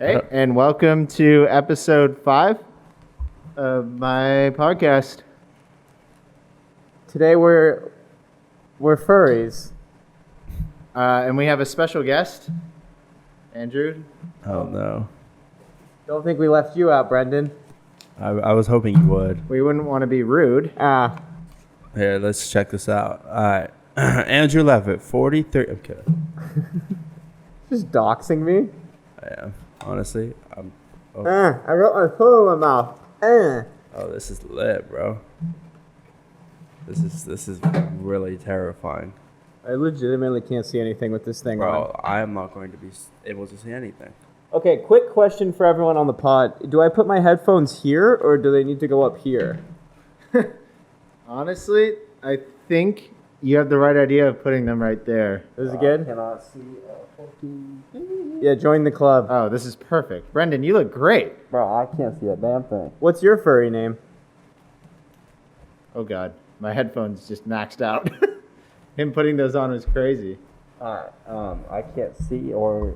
Hey, and welcome to episode 5 of my podcast. Today we're furries. And we have a special guest, Andrew. Oh no. Don't think we left you out, Brendan. I was hoping you would. We wouldn't want to be rude. Here, let's check this out. All right. Andrew Levitt, 43. I'm kidding. Just doxing me? I am. Honestly. I got my foot in my mouth. Oh, this is lit, bro. This is really terrifying. I legitimately can't see anything with this thing Bro, on. I am not going to be able to see anything. Okay, quick question for everyone on the pod. Do I put my headphones here, or do they need to go up here? Honestly, I think you have the right idea of putting them right there. Is it good? I cannot see Yeah, join the club. Oh, this is perfect. Brendan, you look great. Bro, I can't see a damn thing. What's your furry name? Oh, God. My headphones just maxed out. Him putting those on was crazy. Alright, I can't see or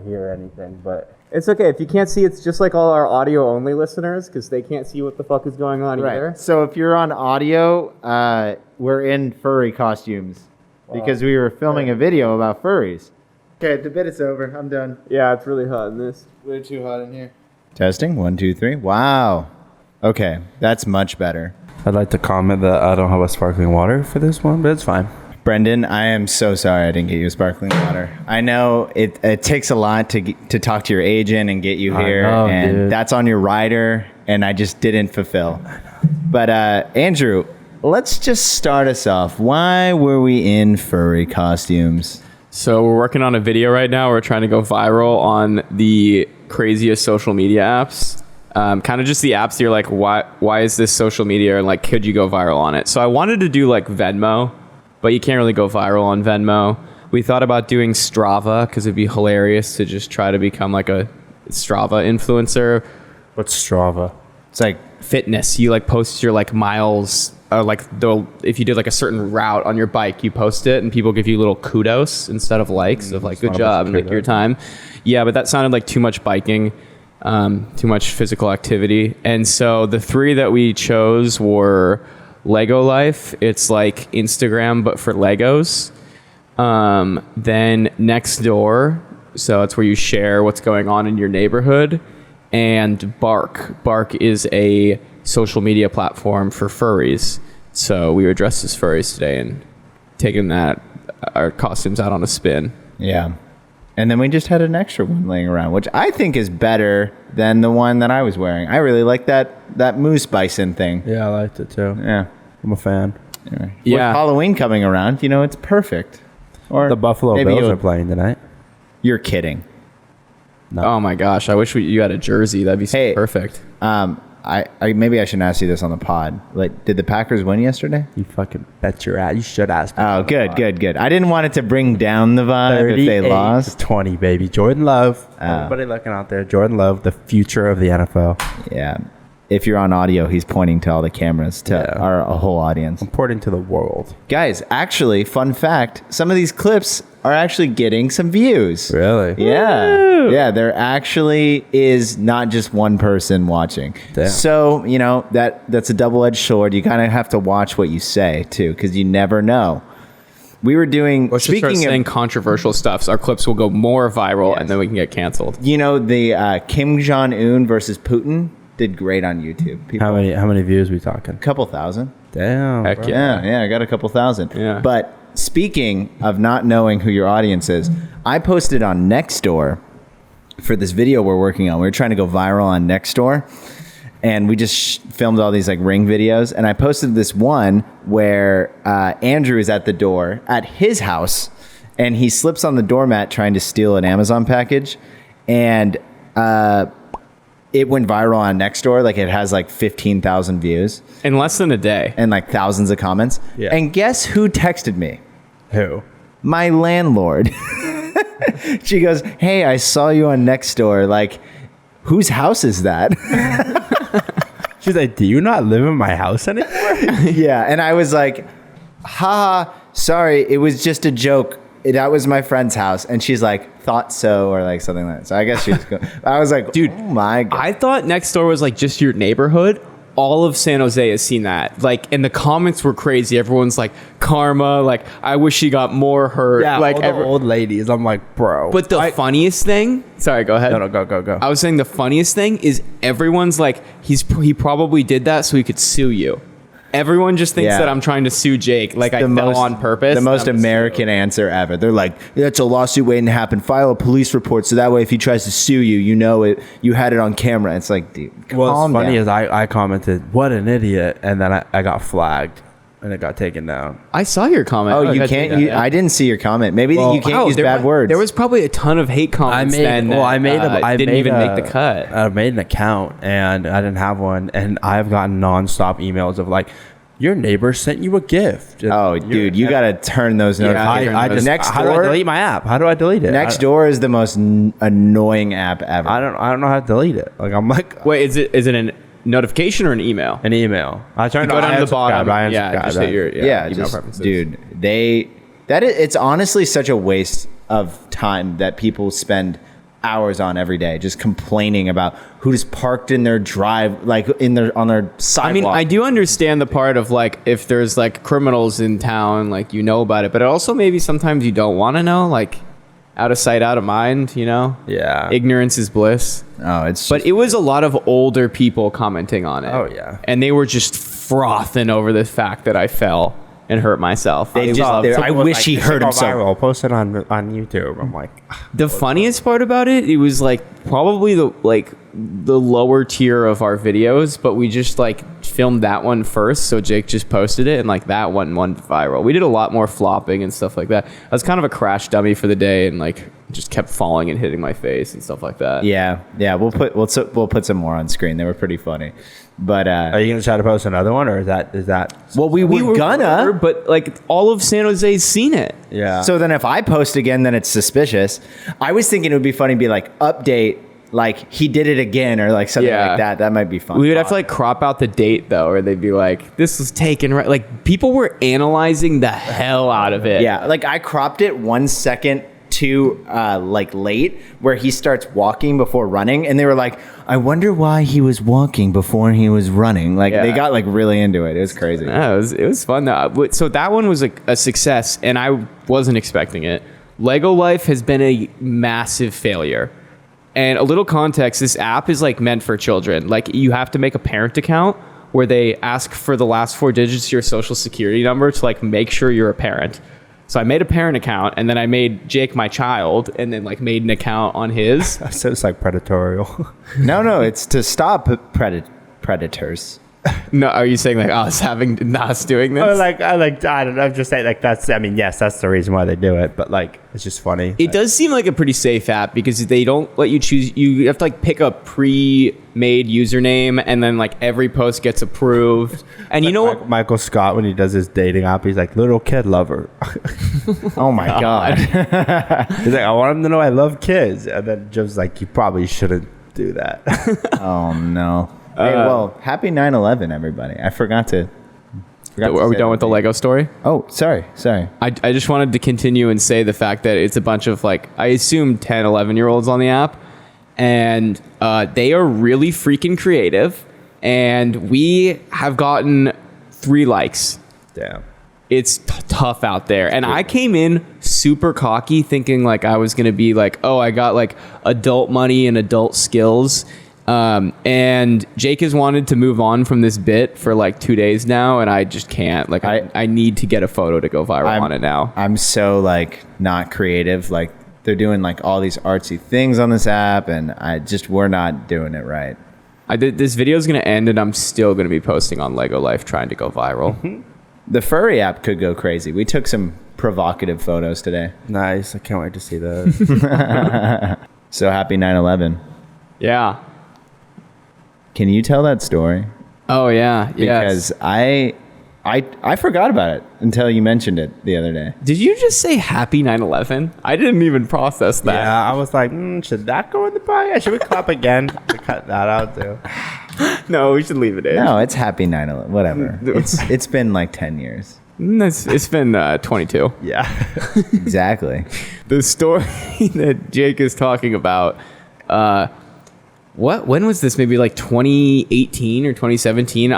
hear anything, but It's okay. If you can't see, it's just like all our audio-only listeners, because they can't see what the fuck is going on either. So if you're on audio, we're in furry costumes because we were filming a video about furries. Okay, the bit is over. I'm done. Yeah, it's really hot in this. Way too hot in here. Testing. 1, 2, 3. Wow. Okay, that's much better. I'd like to comment that I don't have a sparkling water for this one, but it's fine. Brendan, I am so sorry I didn't get you sparkling water. I know it takes a lot to talk to your agent and get you here, and dude. that's on your rider, and I just didn't fulfill. But Andrew, let's just start us off. Why were we in furry costumes? So we're working on a video right now. We're trying to go viral on the craziest social media apps. Kind of just the apps that you're like, why is this social media? And like, could you go viral on it? So I wanted to do like Venmo, but you can't really go viral on Venmo. We thought about doing Strava because it'd be hilarious to just try to become like a Strava influencer. What's Strava? It's like Fitness. You like post your like miles, or like if you did like a certain route on your bike, you post it and people give you little kudos instead of likes of like, good job and like your time. Yeah, but that sounded like too much biking, too much physical activity. And so the 3 that we chose were Lego Life. It's like Instagram, but for Legos. Then Nextdoor. So it's where you share what's going on in your neighborhood. And Bark. Bark is a social media platform for furries. So we were dressed as furries today and taking our costumes out on a spin. Yeah. And then we just had an extra one laying around, which I think is better than the one that I was wearing. I really like that moose bison thing. Yeah, I liked it too. Yeah. I'm a fan. Anyway. Yeah. With Halloween coming around, it's perfect. Or The Buffalo maybe Bills are playing tonight. You're kidding. No. Oh my gosh, I wish you had a jersey. That'd be so perfect. I maybe I shouldn't ask you this on the pod. Like, did the Packers win yesterday? You fucking bet your ass. You should ask me. Oh, good. I didn't want it to bring down the vibe if they lost. 20, baby. Jordan Love. Everybody looking out there. Jordan Love, the future of the NFL. Yeah. If you're on audio, he's pointing to all the cameras to our whole audience. Important to the world. Guys, actually, fun fact, some of these clips are actually getting some views. Really? Yeah. Woo! Yeah, there actually is not just one person watching. Damn. So, that's a double-edged sword. You kind of have to watch what you say, too, because you never know. We were doing... Let's just start saying controversial stuff, so our clips will go more viral, and then we can get canceled. The Kim Jong-un versus Putin did great on YouTube. People, How many views we talking? couple thousand. Damn. Heck bro. Yeah, I got a couple thousand. Yeah. But speaking of not knowing who your audience is, I posted on Nextdoor for this video we're working on. We were trying to go viral on Nextdoor, and we just filmed all these like Ring videos. And I posted this one where Andrew is at the door at his house, and he slips on the doormat trying to steal an Amazon package, and it went viral on Nextdoor. Like, it has like 15,000 views In less than a day. and like thousands of comments. Yeah. And guess who texted me? Who? My landlord. She goes, "Hey, I saw you on Nextdoor. Like, whose house is that?" She's like, do you not live in my house anymore? Yeah. And I was like, haha, sorry, it was just a joke. That was my friend's house. And she's like, thought so or like something like that. So I guess she was going. I was like, Dude, oh my god. I thought Nextdoor was like just your neighborhood. All of San Jose has seen that. Like, and the comments were crazy. Everyone's like, karma. Like, I wish she got more hurt. Yeah, like all the old ladies. I'm like, bro. But the funniest thing. Sorry, go ahead. No, go. I was saying the funniest thing is everyone's like, he probably did that so he could sue you. Everyone just thinks Yeah. that I'm trying to sue Jake. Like I fell on purpose. The most I'm gonna sue American answer ever. They're like, "That's a lawsuit waiting to happen. File a police report so that way if he tries to sue you, you know it. You had it on camera." It's like, dude, What's calm funny down. is I commented, "What an idiot," and then I got flagged, and it got taken down. I saw your comment. Oh, you I can't. did that, I didn't see your comment. Maybe Well, you can't use there bad wa- words. There was probably a ton of hate comments. Then that, didn't even make the cut. I made an account and I didn't have one, and I've gotten nonstop emails of like, your neighbor sent you a gift. Oh, dude, you got to turn those notifications. I just how do I delete my app? How do I delete it? Nextdoor is the most annoying app ever. I don't know how to delete it. Like I'm like Wait, is it a notification or an email? an email. I turned Go down to the bottom. Yeah, Just hit your yeah, email just preferences. dude, it's honestly such a waste of time that people spend hours on every day just complaining about who just parked in their drive, like on their sidewalk. I mean, I do understand the part of like if there's like criminals in town, like you know about it, but also maybe sometimes you don't want to know, like out of sight, out of mind, you know? Yeah. Ignorance is bliss. Oh, it's But it was a lot of older people commenting on it. Oh, yeah. And they were just frothing over the fact that I fell and hurt myself. They It just- was- they're- I wish he hurt himself. I'll post it on YouTube. I'm like, The funniest part about it was like probably the lower tier of our videos, but we just like filmed that one first, so Jake just posted it, and like that one went viral. We did a lot more flopping and stuff like that. I was kind of a crash dummy for the day, and like just kept falling and hitting my face and stuff like that. yeah. We'll put some more on screen. They were pretty funny, but are you gonna try to post another one, or is that? well, we were gonna. but like all of San Jose's seen it. Yeah. So then if I post again, then it's suspicious. I was thinking it would be funny to be like, update, like he did it again or like something Yeah. like that. That might be fun. We would have to like crop out the date though, or they'd be like, "This was taken right." Like people were analyzing the hell out of it. Yeah, like I cropped it 1 second too like late where he starts walking before running, and they were like, I wonder why he was walking before he was running. Like they Yeah. got like really into it. It was crazy. Yeah, it was fun though. So that one was a success, and I wasn't expecting it. Lego Life has been a massive failure. And a little context, this app is like meant for children. Like you have to make a parent account where they ask for the last 4 digits of your social security number to like make sure you're a parent. So I made a parent account, and then I made Jake my child, and then like made an account on his. So it's like predatorial. No, it's to stop predators. No, are you saying like us doing this? I don't know. I'm just saying like that's. I mean, yes, that's the reason why they do it. But like, it's just funny. It does seem like a pretty safe app because they don't let you choose. You have to like pick a pre-made username, and then like every post gets approved. And you know what? Michael Scott, when he does his dating app, he's like little kid lover. Oh my god. He's like, I want him to know I love kids, and then Joe's like, you probably shouldn't do that. Oh no. Hey, well, happy 9/11, everybody. I forgot to. Are we done with the Lego story? Oh, sorry. I just wanted to continue and say the fact that it's a bunch of like, I assume 10, 11-year-olds on the app, and they are really freaking creative, and we have gotten 3 likes. Damn. It's tough out there. And I came in super cocky thinking like I was going to be like, oh, I got like adult money and adult skills. And Jake has wanted to move on from this bit for like 2 days now, and I just can't. Like I need to get a photo to go viral on it now. I'm so like not creative. Like they're doing like all these artsy things on this app, and we're not doing it right. This video is going to end, and I'm still going to be posting on Lego Life trying to go viral. The furry app could go crazy. We took some provocative photos today. Nice. I can't wait to see that. So happy 9/11. Yeah. Can you tell that story? Oh yeah. Because Yes. I forgot about it until you mentioned it the other day. Did you just say happy 9/11? I didn't even process that. Yeah, I was like, should that go in the podcast? Should we clap again to cut that out too? No, we should leave it in. No, it's happy 9/11. Whatever. It's been like 10 years. It's been 22. Yeah. Exactly. The story that Jake is talking about, when was this? Maybe like 2018 or 2017.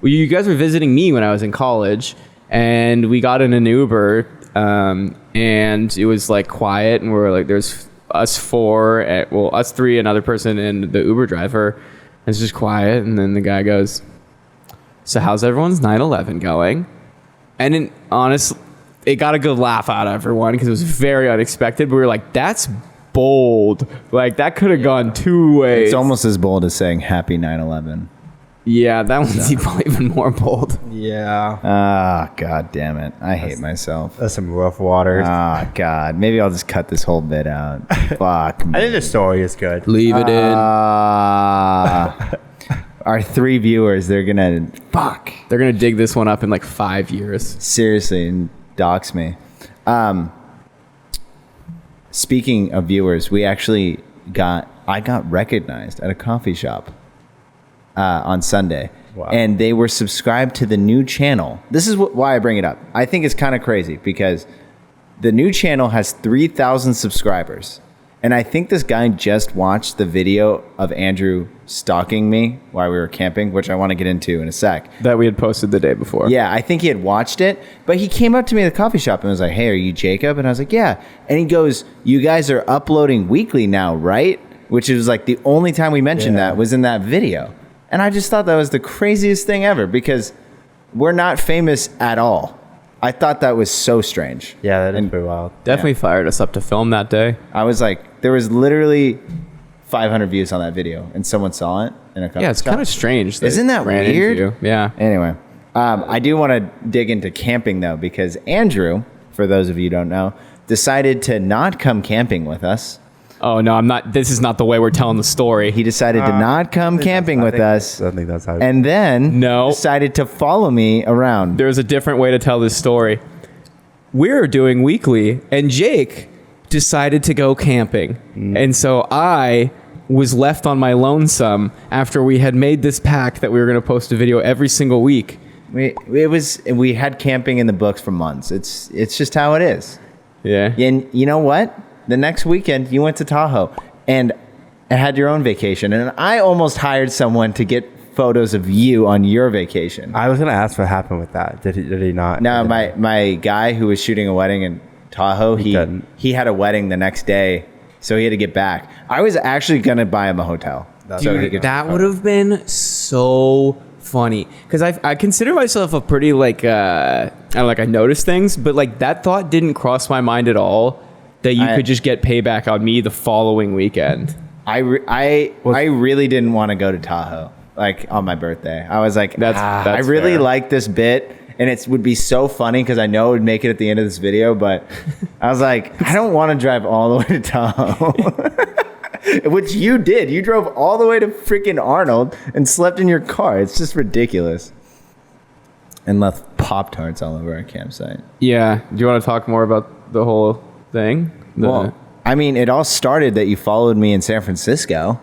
You guys were visiting me when I was in college, and we got in an Uber, and it was like quiet, and we were like, there's us four, us three, another person, and the Uber driver. And it's just quiet, and then the guy goes, "So how's everyone's 9/11 going?" And honestly, it got a good laugh out of everyone because it was very unexpected. But we were like, "That's bold. Like that could have gone two ways." It's almost as bold as saying Happy 9/11. Yeah, that one's even more bold. Yeah. Ah, God damn it. I hate myself. That's some rough waters. Ah, God. Maybe I'll just cut this whole bit out. Fuck me. I think the story is good. Leave it in. Our 3 viewers, they're gonna They're gonna dig this one up in like 5 years. seriously and dox me. Speaking of viewers, I got recognized at a coffee shop on Sunday. Wow. And they were subscribed to the new channel. This is why I bring it up. I think it's kind of crazy because the new channel has 3,000 subscribers. And I think this guy just watched the video of Andrew stalking me while we were camping, which I want to get into in a sec. That we had posted the day before. Yeah, I think he had watched it, but he came up to me at the coffee shop and was like, "Hey, are you Jacob?" And I was like, "Yeah." And he goes, "You guys are uploading weekly now, right?" Which is like the only time we mentioned that was in that video. And I just thought that was the craziest thing ever because we're not famous at all. I thought that was so strange. Yeah, that is pretty wild. Definitely fired us up to film that day. I was like, there was literally 500 views on that video, and someone saw it in a coffee Yeah, it's shop. kind of strange. Isn't that ran into weird? you. Yeah. Anyway, I do want to dig into camping, though, because Andrew, for those of you who don't know, decided to not come camping with us. Oh, no, I'm not. This is not the way we're telling the story. He decided to not come camping with us, I think that's how. and then No. decided to follow me around. There's a different way to tell this story. We're doing weekly, and Jake decided to go camping. And so I was left on my lonesome after we had made this pact that we were going to post a video every single week. We had camping in the books for months. It's just how it is. Yeah. And you know what? The next weekend, you went to Tahoe and had your own vacation. And I almost hired someone to get photos of you on your vacation. I was gonna ask what happened with that. Did he not? No, my guy who was shooting a wedding in Tahoe, he had a wedding the next day, so he had to get back. I was actually going to buy him a hotel. Dude, that would have been so funny because I consider myself a pretty I notice things, but like that thought didn't cross my mind at all that you could just get payback on me the following weekend. I really didn't want to go to Tahoe like on my birthday. I was like, that's I really fair. like this bit and it would be so funny because I know it would make it at the end of this video, but I was like, I don't want to drive all the way to Tahoe. Which you did. You drove all the way to freaking Arnold and slept in your car. It's just ridiculous. And left Pop-Tarts all over our campsite. Yeah. Do you want to talk more about the whole thing? Well, I mean, it all started that you followed me in San Francisco.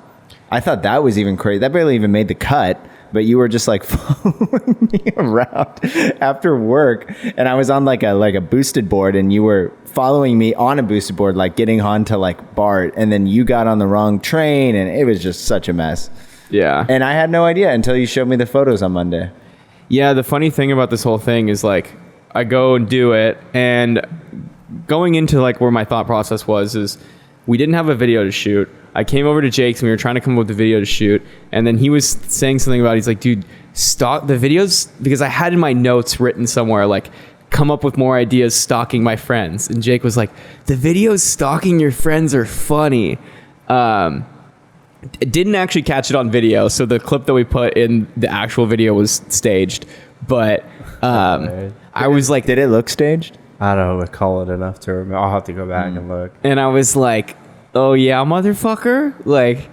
I thought that was even crazy. That barely even made the cut. But you were just like following me around after work, and I was on like a boosted board, and you were following me on a boosted board, like getting onto like BART, and then you got on the wrong train, and it was just such a mess. Yeah. And I had no idea until you showed me the photos on Monday. Yeah, the funny thing about this whole thing is like I go and do it, and going into like where my thought process was is we didn't have a video to shoot. I came over to Jake's and we were trying to come up with a video to shoot, and then he was saying something about, he's like, dude, stop the videos, because I had in my notes written somewhere like, come up with more ideas stalking my friends. And Jake was like, the videos stalking your friends are funny. It didn't actually catch it on video, so the clip that we put in the actual video was staged. But I was like, did it look staged? I don't recall it enough to remember. I'll have to go back and look. And I was like, oh yeah, motherfucker, like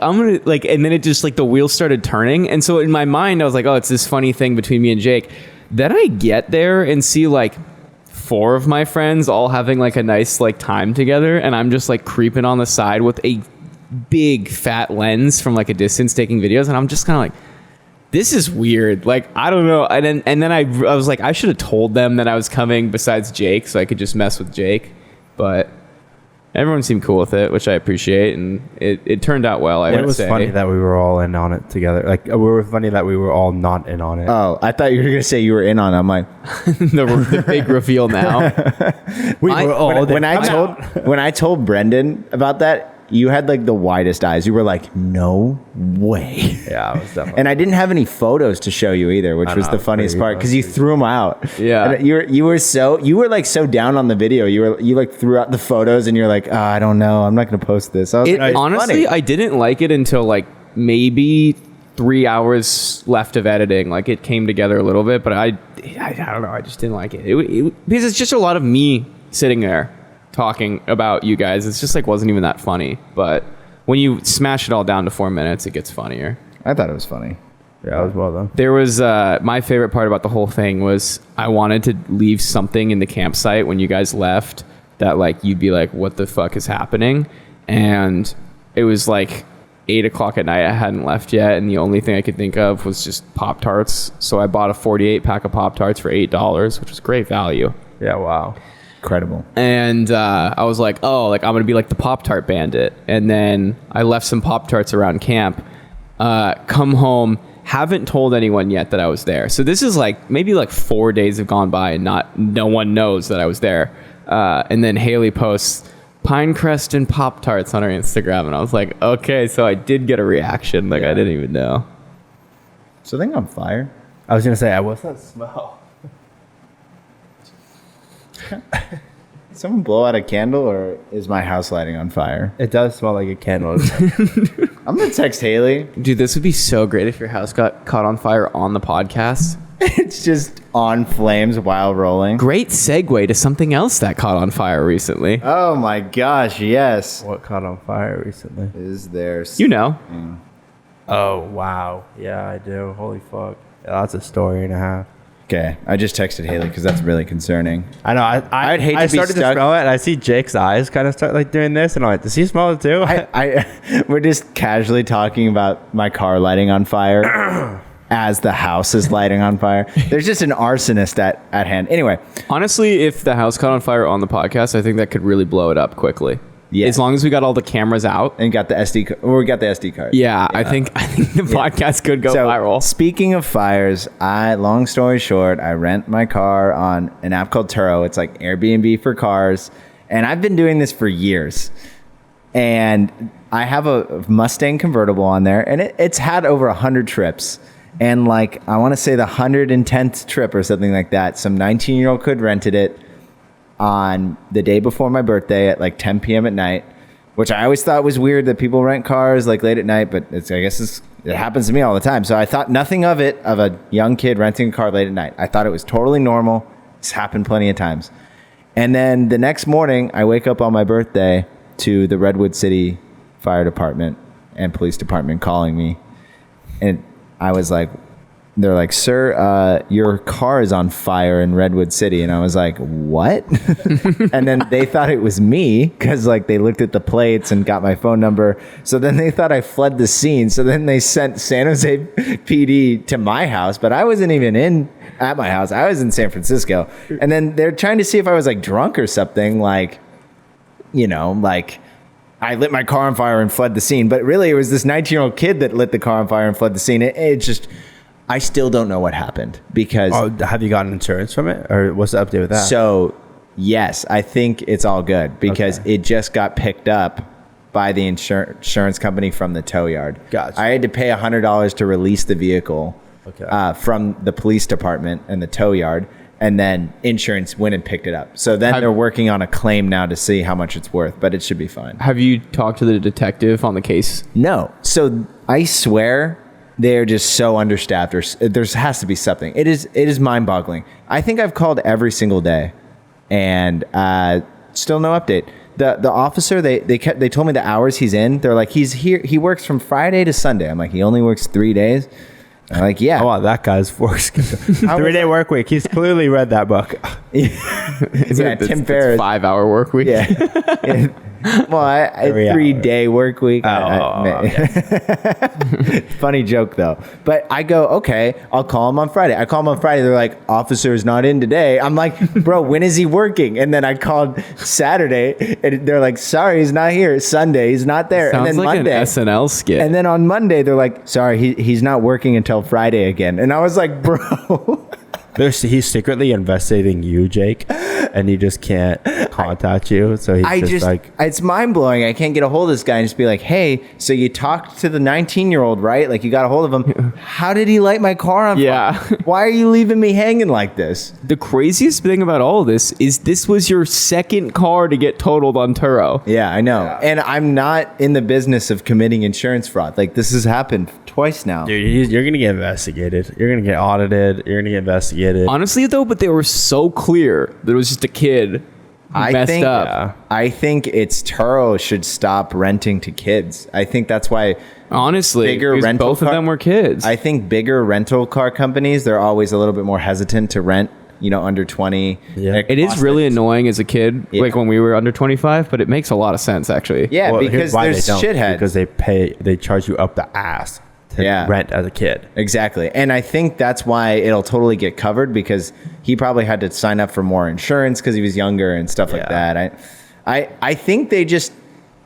I'm gonna like, and then it just like the wheels started turning, and so in my mind I was like, oh, it's this funny thing between me and Jake. Then I get there and see like 4 of my friends all having like a nice like time together, and I'm just like creeping on the side with a big fat lens from like a distance taking videos, and I'm just kind of like, this is weird. Like, I don't know. And then I was like, I should have told them that I was coming besides Jake, so I could just mess with Jake. But everyone seemed cool with it, which I appreciate, and it turned out well. It was funny that we were all in on it together. Like, we were funny that we were all not in on it. Oh, I thought you were gonna say you were in on it. I'm like, the big reveal now. We were all when I told Brendan about that, you had like the widest eyes. You were like, no way. Yeah, I was definitely. And I didn't have any photos to show you either, which was the funniest part because you threw them out. Yeah. And you were like so down on the video. You like threw out the photos and you're like, oh, I don't know. I'm not going to post this. I was like, Honestly, funny. I didn't like it until like maybe 3 hours left of editing. Like, it came together a little bit, but I don't know. I just didn't like it. Because it's just a lot of me sitting there talking about you guys. It's just like wasn't even that funny. But when you smash it all down to 4 minutes, it gets funnier. I thought it was funny. Yeah, it was well done. There was my favorite part about the whole thing was I wanted to leave something in the campsite when you guys left that like you'd be like, what the fuck is happening? And it was like 8 o'clock at night. I hadn't left yet, and the only thing I could think of was just Pop-Tarts. So I bought a 48 pack of Pop-Tarts for $8, which was great value. Yeah, wow. Incredible. And I was like, oh, like I'm gonna be like the Pop-Tart bandit. And then I left some Pop-Tarts around camp. Come home, haven't told anyone yet that I was there. So this is like maybe like 4 days have gone by and no one knows that I was there. And then Haley posts Pinecrest and Pop-Tarts on her Instagram, and I was like, okay, so I did get a reaction. Like, I didn't even know. So thing on fire. I was gonna say, what's that smell? Someone blow out a candle, or is my house lighting on fire? It does smell like a candle. I'm gonna text Haley. Dude, this would be so great if your house got caught on fire on the podcast. It's just on flames while rolling. Great segue to something else that caught on fire recently. Oh my gosh, yes. What caught on fire recently? Is there? You know. Oh, wow. Yeah, I do. Holy fuck. Yeah, that's a story and a half. Okay, I just texted Haley because that's really concerning. I know. I'd hate to I be started to stuck- smell it, and I see Jake's eyes kind of start like doing this, and I'm like, does he smell it too? We're just casually talking about my car lighting on fire as the house is lighting on fire. There's just an arsonist at hand. Anyway, Honestly, if the house caught on fire on the podcast, I think that could really blow it up quickly. Yeah. As long as we got all the cameras out. and got the SD card. Or we got the SD card. Yeah, I think the podcast could go So viral. speaking of fires, long story short, I rent my car on an app called Turo. It's like Airbnb for cars, and I've been doing this for years. And I have a Mustang convertible on there, and it's had over 100 trips. And like I want to say the 110th trip or something like that, some 19-year-old kid rented it on the day before my birthday at like 10 p.m. at night, which I always thought was weird that people rent cars like late at night, but I guess it happens to me all the time. So I thought nothing of it, of a young kid renting a car late at night. I thought it was totally normal. It's happened plenty of times. And then the next morning, I wake up on my birthday to the Redwood City Fire Department and Police Department calling me. And I was like, they're like, sir, your car is on fire in Redwood City. And I was like, what? And then they thought it was me because like they looked at the plates and got my phone number. So then they thought I fled the scene. So then they sent San Jose PD to my house, but I wasn't even at my house. I was in San Francisco. And then they're trying to see if I was like drunk or something, like, you know, like I lit my car on fire and fled the scene. But really it was this 19-year-old kid that lit the car on fire and fled the scene. It just... I still don't know what happened because... Oh, have you gotten insurance from it? Or what's the update with that? So, yes, I think it's all good because it just got picked up by the insurance company from the tow yard. Gotcha. I had to pay $100 to release the vehicle from the police department and the tow yard, and then insurance went and picked it up. So then they're working on a claim now to see how much it's worth, but it should be fine. Have you talked to the detective on the case? No. So I swear... they're just so understaffed, or there has to be something. It is mind-boggling. I think I've called every single day, and still no update. The officer they told me the hours he's in. They're like, he's here. He works from Friday to Sunday. I'm like, he only works 3 days. I'm like, yeah. Oh, wow, that guy's forced. 3-day work week. He's clearly read that book. Yeah, Tim Ferriss. 5-hour work week. Yeah. Well, I 3-day work week. Funny joke though. But I go, okay, I'll call him on Friday. I call him on Friday. They're like, officer is not in today. I'm like, bro, when is he working? And then I called Saturday, and they're like, sorry, he's not here. It's Sunday, he's not there. Sounds and then like Monday, an SNL skit. and then on Monday, they're like, sorry, he's not working until Friday again. And I was like, bro. He's secretly investigating you, Jake, and he just can't contact you. So he's it's mind blowing. I can't get a hold of this guy and just be like, hey, so you talked to the 19-year-old, right? Like you got a hold of him. How did he light my car on fire? Yeah. Why are you leaving me hanging like this? The craziest thing about all of this is this was your second car to get totaled on Turo. Yeah, I know. Yeah. And I'm not in the business of committing insurance fraud. Like this has happened twice now. Dude, you're going to get investigated. You're going to get audited. You're going to get investigated. Honestly, though, but they were so clear that it was just a kid who messed up. I think it's Turo should stop renting to kids. I think that's why. Honestly, both of them were kids. I think bigger rental car companies, they're always a little bit more hesitant to rent, under 20. Yeah. It is really annoying as a kid, like when we were under 25, but it makes a lot of sense, actually. Yeah, because there's shitheads. Because they charge you up the ass to rent as a kid. Exactly. And I think that's why it'll totally get covered, because he probably had to sign up for more insurance because he was younger and stuff like that. I think they just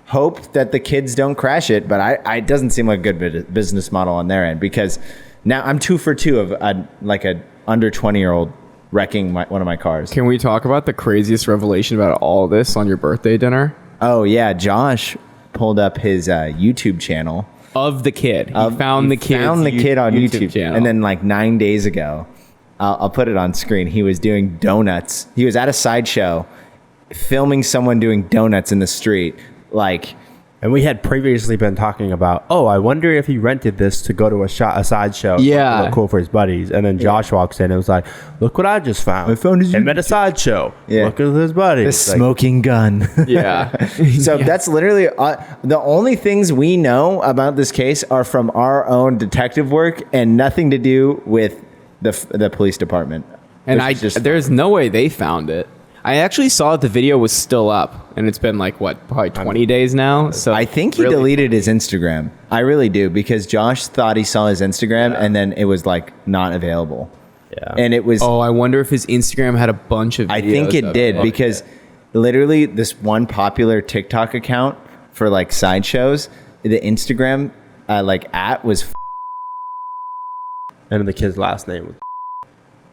hope that the kids don't crash it, but it doesn't seem like a good business model on their end, because now I'm 2 for 2 of a under 20-year-old wrecking one of my cars. Can we talk about the craziest revelation about all this on your birthday dinner? Oh yeah, Josh pulled up his YouTube channel of the kid. He found the kid on YouTube channel. And then 9 days ago, I'll put it on screen. He was doing donuts. He was at a sideshow, filming someone doing donuts in the street, And we had previously been talking about, I wonder if he rented this to go to a sideshow. Yeah. To look cool for his buddies. And then Josh walks in and was like, look what I just found. I found him at a sideshow. Yeah. Look at his buddies. The smoking gun. Yeah. So that's literally the only things we know about this case are from our own detective work and nothing to do with the police department. And there's no way they found it. I actually saw that the video was still up, and it's been probably 20 days now. So I think he deleted his Instagram. I really do, because Josh thought he saw his Instagram, and then it was not available. Yeah. And it was. Oh, I wonder if his Instagram had a bunch of videos. I think it did, because literally this one popular TikTok account for sideshows, the Instagram at was. And the kid's last name was.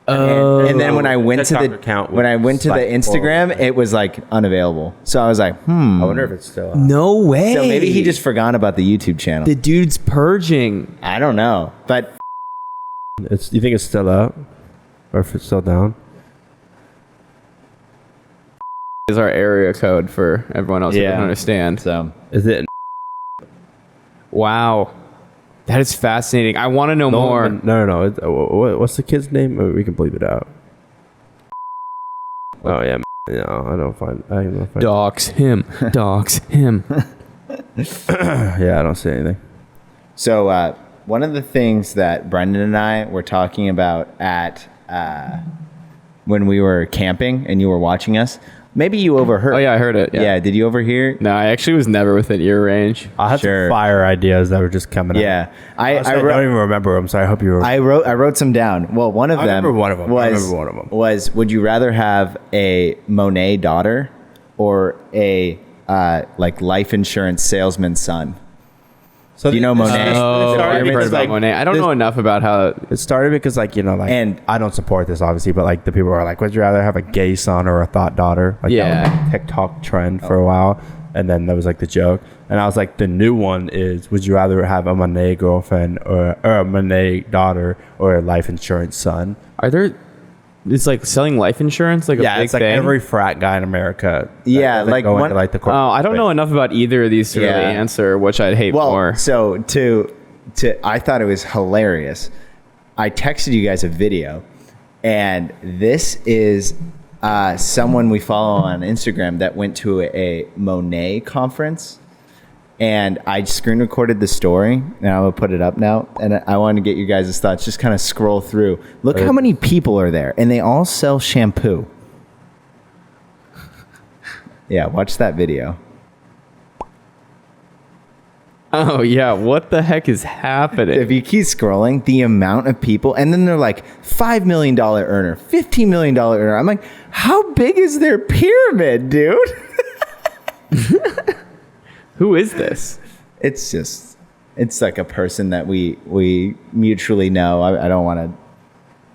And then when I went to the Instagram, horrible. it was unavailable. So I was like, I wonder if it's still up. No way. So maybe he just forgot about the YouTube channel. The dude's purging. I don't know, but You think it's still up, or if it's still down? Is our area code for everyone else who doesn't understand. So Is it? Wow. That is fascinating. I want to know more. No. What's the kid's name? We can bleep it out. Oh yeah. No, I don't find. Dox him. Dox him. Yeah, I don't see anything. So one of the things that Brendan and I were talking about at when we were camping and you were watching us, maybe you overheard. Oh yeah, I heard it. Yeah. Did you overhear? No, I actually was never within ear range. I had some fire ideas that were just coming out. Yeah, I don't even remember them, so I hope you were. I wrote some down. Well, one of them. I remember one of them. Was would you rather have a Monet daughter or a life insurance salesman's son? So do you know Monet? I've heard about Monet. I don't know enough about how it started, because and I don't support this obviously, but the people are like, would you rather have a gay son or a thought daughter? That was a TikTok trend for a while, and then that was the joke. And I was like, the new one is, would you rather have a Monet girlfriend or a Monet daughter or a life insurance son? Are there? It's selling life insurance, a big it's thing. every frat guy in America. Yeah, go into, the corporate. I don't know enough about either of these to really answer, which I'd hate more. So I thought it was hilarious. I texted you guys a video, and this is someone we follow on Instagram that went to a Monet conference. And I screen recorded the story, and I will put it up now. And I want to get you guys' thoughts. Just kind of scroll through. Look how many people are there, and they all sell shampoo. Yeah, watch that video. Oh yeah, what the heck is happening? If you keep scrolling, the amount of people, and then they're like $5 million earner, $15 million earner. I'm like, how big is their pyramid, dude? Who is this? It's like a person that we mutually know. I don't want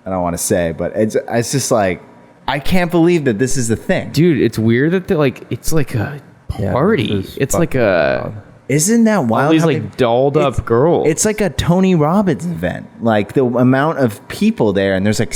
to say, but it's just like, I can't believe that this is the thing. Dude, it's weird that they're like, it's like a party. It's like a... Isn't that wild? All these how like dolled up girls. It's like a Tony Robbins event. Like the amount of people there, and there was like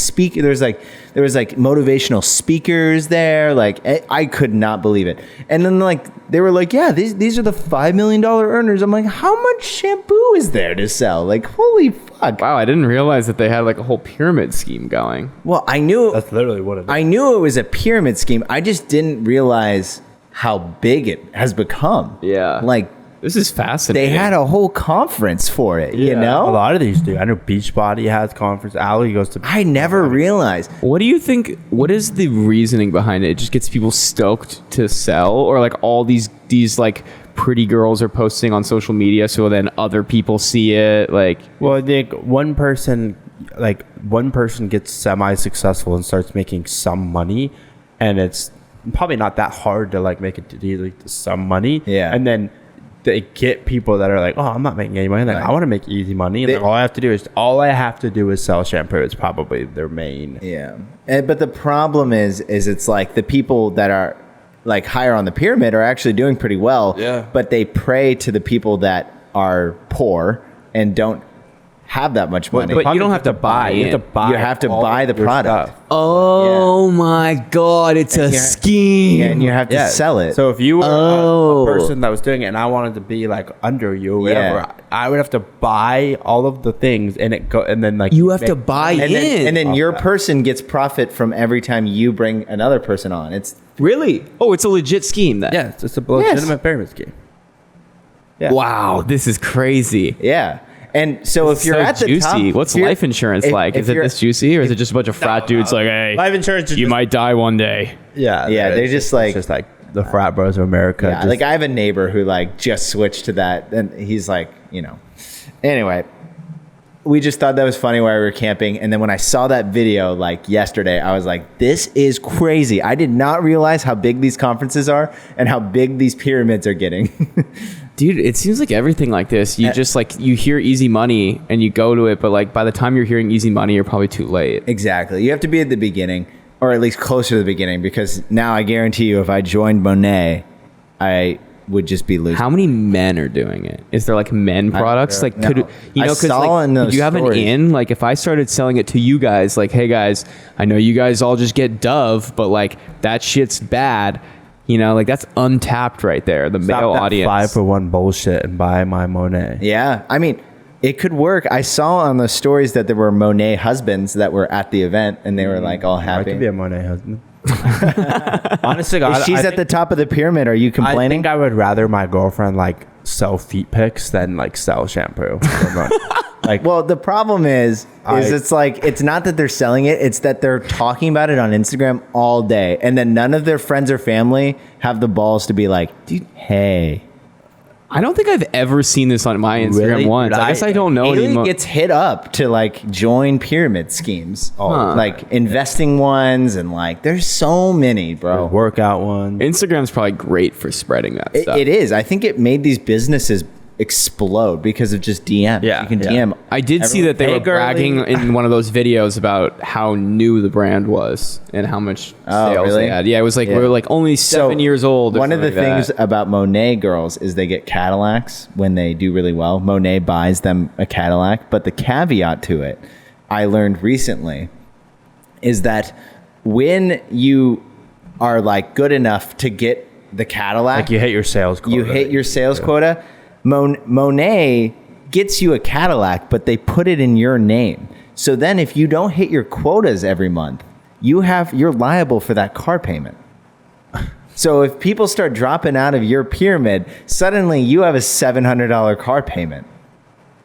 motivational speakers there. Like I could not believe it. And then like they were like, yeah, these are the $5 million earners. I'm like, how much shampoo is there to sell? Like, holy fuck! Wow, I didn't realize that they had like a whole pyramid scheme going. Well, I knew That's literally what it is. I knew it was a pyramid scheme. I just didn't realize how big it has become. Yeah. Like. This is fascinating. They had a whole conference for it, you A know? lot of these do. I know Beachbody has conference. Ali goes to. I never realized. What do you think? What is the reasoning behind it? It just gets people stoked to sell, or like all these like pretty girls are posting on social media, so then other people see it. Like, Well, I think one person gets semi-successful and starts making some money, and it's probably not that hard to like make it to like some money. Yeah. And then they get people that are like, oh, I'm not making any money. Like, Right. I want to make easy money. And all I have to do is sell shampoo. It's probably their main. Yeah. But the problem is it's like the people that are like higher on the pyramid are actually doing pretty well. Yeah. But they prey to the people that are poor and don't have that much money. but you don't have to buy You have to in. buy. You have to all buy the your product. stuff. oh my god, it's a scheme. Yeah, and you have to sell it. So if you were Oh. a person that was doing it and I wanted to be like under you or whatever, Yeah. I would have to buy all of the things and then like You have to buy and then, in. and then your person gets profit from every time you bring another person on. It's Really? Oh, it's a legit scheme then. yeah, it's just a legitimate pyramid scheme. Yeah. Wow, this is crazy. yeah. And so if you're So at the juicy. top, What's if you're- life insurance if- like? if Is it you're- this juicy, or is it just a bunch of frat dudes like, hey, Life insurance is you just- might die one day? Yeah, they're it's just like- it's just like the frat bros of America. Yeah, just- like I have a neighbor who like just switched to that, and he's like, Anyway, we just thought that was funny while we were camping, and then when I saw that video like yesterday, I was like, this is crazy. I did not realize how big these conferences are and how big these pyramids are getting. Dude, it seems like everything like this, you just like, you hear easy money and you go to it, but like by the time you're hearing easy money, you're probably too late. Exactly. You have to be at the beginning, or at least closer to the beginning, because now I guarantee you, if I joined Monet, I would just be losing. How many men are doing it? Is there like men products? Like, no. could I because saw like, in those you have an stories. in? Like, if I started selling it to you guys, like, hey guys, I know you guys all just get Dove, but like that shit's bad. Like that's untapped right there. The Stop male that audience. 5-for-1 bullshit and buy my Monet. Yeah, I mean, it could work. I saw on the stories that there were Monet husbands that were at the event, and they were like all I happy. could be a Monet husband. Honestly, If she's at the top of the pyramid, are you I complaining? think I would rather my girlfriend like sell feet pics than like sell shampoo. Like, Well, the problem is it's like, it's not that they're selling it, it's that they're talking about it on Instagram all day, and then none of their friends or family have the balls to be like, dude, hey. I don't think I've ever seen this on my Instagram Really? once. I guess I don't know Haley anymore. gets hit up to like join pyramid schemes, Huh. like investing ones, and like there's so many, bro. workout one. Instagram's probably great for spreading that stuff. It is. I think it made these businesses explode because of just DM. Yeah, You can yeah. DM. I did see that they Hey, were bragging girly. in one of those videos about how new the brand was and how much Oh, sales really? they had. Yeah, it was like Yeah. we're like only 7 years old. or One of the something like things that. about Monet girls is they get Cadillacs when they do really well. Monet buys them a Cadillac, but the caveat to it, I learned recently, is that when you are like good enough to get the Cadillac, Like you hit your sales quota. you hit your sales quota. Monet gets you a Cadillac, but they put it in your name. So then if you don't hit your quotas every month, you're liable for that car payment. So if people start dropping out of your pyramid, suddenly you have a $700 car payment.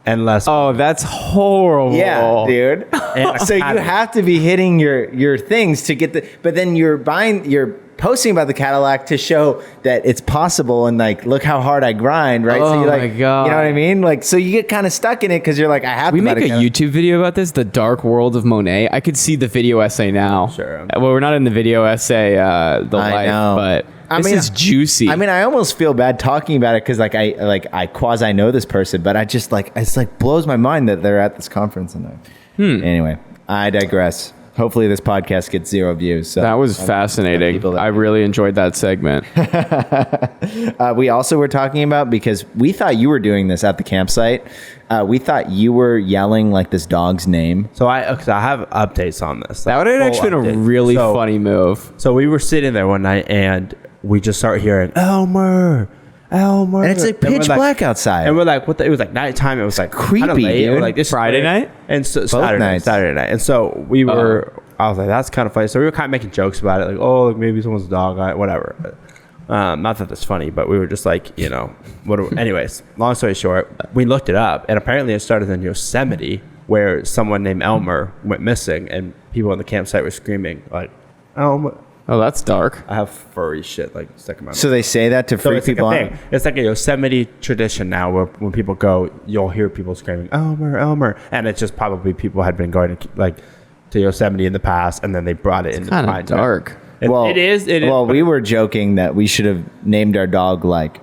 and less. Oh, that's horrible. Yeah, dude. And So you have to be hitting your things to get the. But then you're buying. You're posting about the Cadillac to show that it's possible and like, look how hard I grind, right? Oh so you're like, my God. you know what I mean? Like, so you get kind of stuck in it because you're like, I have We to buy make a Cadillac. YouTube video about this, The Dark World of Monet. I could see the video essay now. Sure. Well, we're not in the video essay, the life, know. but I this mean, is juicy. I mean, I almost feel bad talking about it because I quasi know this person, but I just like, it's like blows my mind that they're at this conference. And anyway, I digress. Hopefully this podcast gets 0 views. So that was fascinating. I really enjoyed that segment. we also were talking about, because we thought you were doing this at the campsite. We thought you were yelling like this dog's name. So I have updates on this. That would have actually been a really funny move. So we were sitting there one night and we just start hearing Elmer. And it's like pitch black outside. And we're like, what the, it was like nighttime. It was like creepy, kinda late. dude. We're like, this Friday night? And so Both nights. Saturday night. And so we were, I was like, that's kind of funny. So we were kind of making jokes about it. Like, oh, like maybe someone's dog, whatever. Not that that's funny, but we were just like, anyways, long story short, we looked it up and apparently it started in Yosemite where someone named Elmer went missing and people on the campsite were screaming like, Elmer. Oh, that's dark. I have furry shit like stuck in my mouth. So they say that to freak it's like people a out? thing. It's like a Yosemite tradition now where when people go, you'll hear people screaming, Elmer, Elmer. And it's just probably people had been going to Yosemite in the past and then they brought it into Kind Pine of Top. dark. It is. Well, we were joking that we should have named our dog like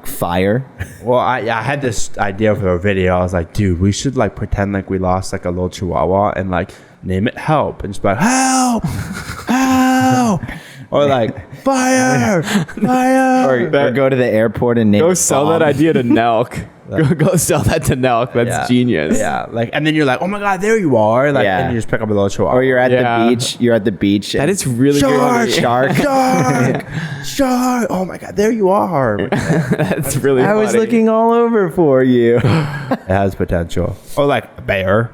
Fire. Well, I had this idea for a video. I was like, dude, we should like pretend like we lost like a little chihuahua and like name it Help and just be like, help, help. Or like, fire, fire. Or go to the airport and name Go it sell Bob. that idea to Nelk. Go sell that to Nelk. That's genius. Yeah, like, and then you're like, oh my god, there you are. Like, Yeah. and you just pick up a little chihuahua. Or you're at Yeah. the beach. You're at the beach. That is really Shark, good. Shark. shark, shark. Oh my god, there you are. That's really I was funny. looking all over for you. It has potential. Or like bear.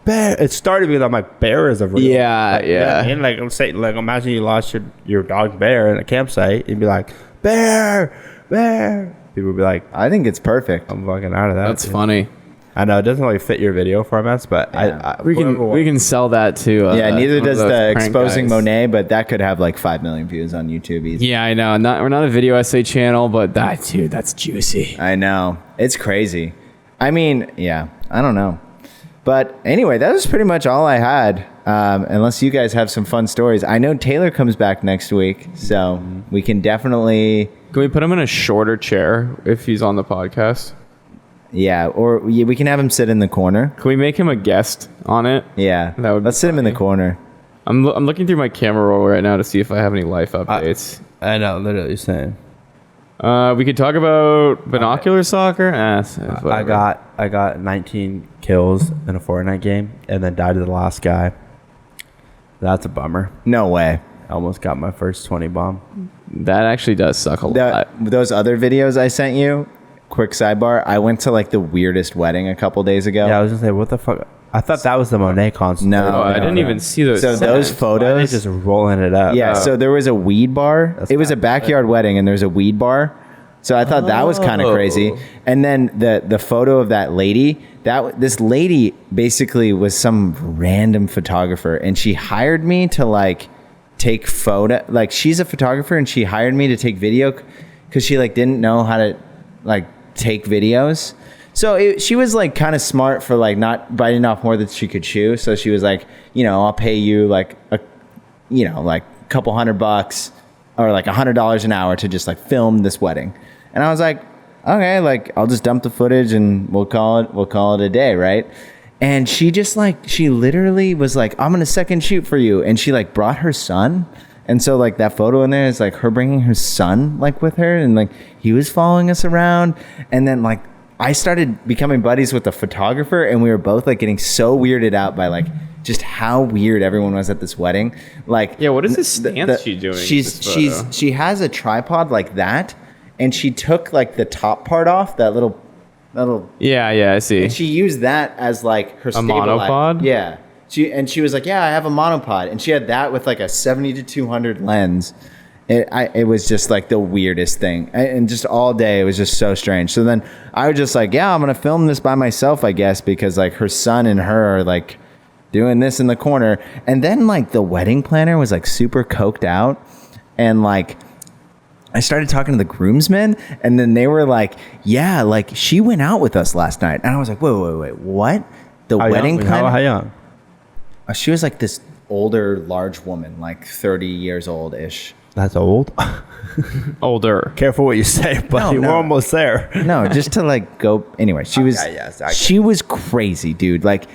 It started because I'm like, bear is a real. Yeah, like, yeah. And like I'm saying, like imagine you lost your dog Bear in a campsite. You'd be like, bear. People would be like, I think it's perfect. I'm fucking out of that. That's funny. I know it doesn't really fit your video formats, but I We can sell that to. Yeah, neither one of does those the prank exposing guys. Monet, but that could have like 5 million views on YouTube easy. Yeah, I know. We're not a video essay channel, but that's juicy. I know. It's crazy. I mean, yeah, I don't know. But anyway, that was pretty much all I had. Unless you guys have some fun stories. I know Taylor comes back next week, so we can definitely... Can we put him in a shorter chair if he's on the podcast? Yeah, or we can have him sit in the corner. Can we make him a guest on it? Yeah, That would be let's sit him in the funny. corner. I'm looking through my camera roll right now to see if I have any life updates. I know, literally saying. We could talk about binocular soccer. I got 19 kills in a Fortnite game and then died to the last guy. That's a bummer. No way. I almost got my first 20 bomb. That actually does suck a lot. Those other videos I sent you, quick sidebar, I went to like the weirdest wedding a couple days ago. Yeah, I was gonna say, what the fuck? I thought that was the Monet concert. No. Oh, I didn't even see those. So those signs. Why are they photos... just rolling it up. Yeah, so there was a weed bar. That's It was a bad. backyard wedding, and there's a weed bar. So I thought that was kind of crazy. And then the photo of that lady, this lady basically was some random photographer, and she hired me to like take photo. Like she's a photographer, and she hired me to take video because she like didn't know how to like take videos. So she was like kind of smart for like not biting off more than she could chew. So she was like, I'll pay you like like a couple $100 or like $100 an hour to just like film this wedding. And I was like, okay, like I'll just dump the footage and we'll call it a day, right? And she literally was like, I'm gonna second shoot for you, and she like brought her son. And so like that photo in there is like her bringing her son like with her, and like he was following us around. And then like I started becoming buddies with the photographer, and we were both like getting so weirded out by like just how weird everyone was at this wedding. Like, Yeah, what is this stance she doing? She has a tripod like that, and she took like the top part off, that little Yeah, I see. and she used that as like her stabilizer. monopod? Yeah. She was like, yeah, I have a monopod, and she had that with like a 70-200 lens. It was just like the weirdest thing, and just all day it was just so strange. So then I was just like, yeah, I'm gonna film this by myself, I guess, because like her son and her are like doing this in the corner. And then like the wedding planner was like super coked out. And like, I started talking to the groomsmen, and then they were like, yeah, like she went out with us last night. And I was like, wait, what? The wedding planner? How young? She was like this older, large woman, like 30 years old-ish. That's old. Older. Careful what you say, buddy. No. We're almost there. No, just to like go. Anyway, she was. Okay, yes, okay. She was crazy, dude. Like,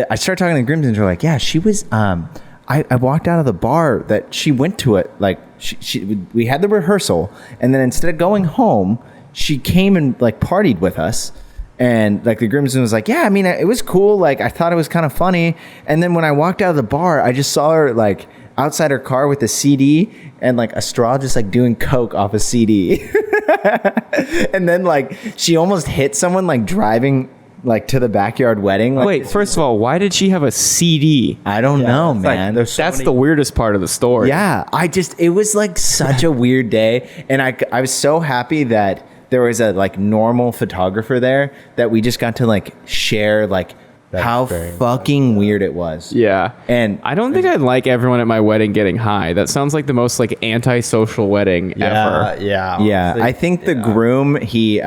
I started talking to the groomsmen. They're like, yeah, she was. I walked out of the bar that she went to it. Like, we had the rehearsal, and then instead of going home, she came and like partied with us. And like the groomsman was like, yeah, I mean, it was cool. Like, I thought it was kind of funny. And then when I walked out of the bar, I just saw her like outside her car with a CD and like a straw, just like doing coke off a CD. And then like she almost hit someone like driving like to the backyard wedding. Like, Wait, first of all, why did she have a CD? I don't know, man. That's the weirdest part of the story. Yeah, it was like such a weird day. And I was so happy that there was a like normal photographer there that we just got to like share like how fucking weird it was. Yeah. And I don't think I'd like everyone at my wedding getting high. That sounds like the most like antisocial wedding ever. Yeah. Yeah. I think the groom, he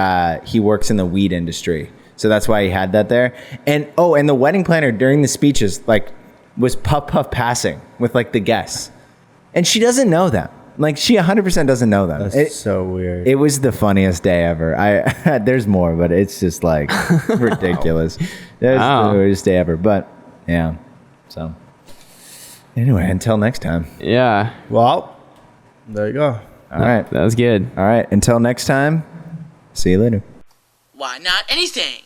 works in the weed industry. So that's why he had that there. And and the wedding planner during the speeches like was puff passing with like the guests. And she doesn't know them. Like she 100% doesn't know them. That's so weird. It was the funniest day ever. There's more, but it's just like ridiculous. It's the weirdest day ever. But yeah. So anyway, until next time. Yeah. Well, there you go. All right. That was good. All right. Until next time. See you later. Why not anything?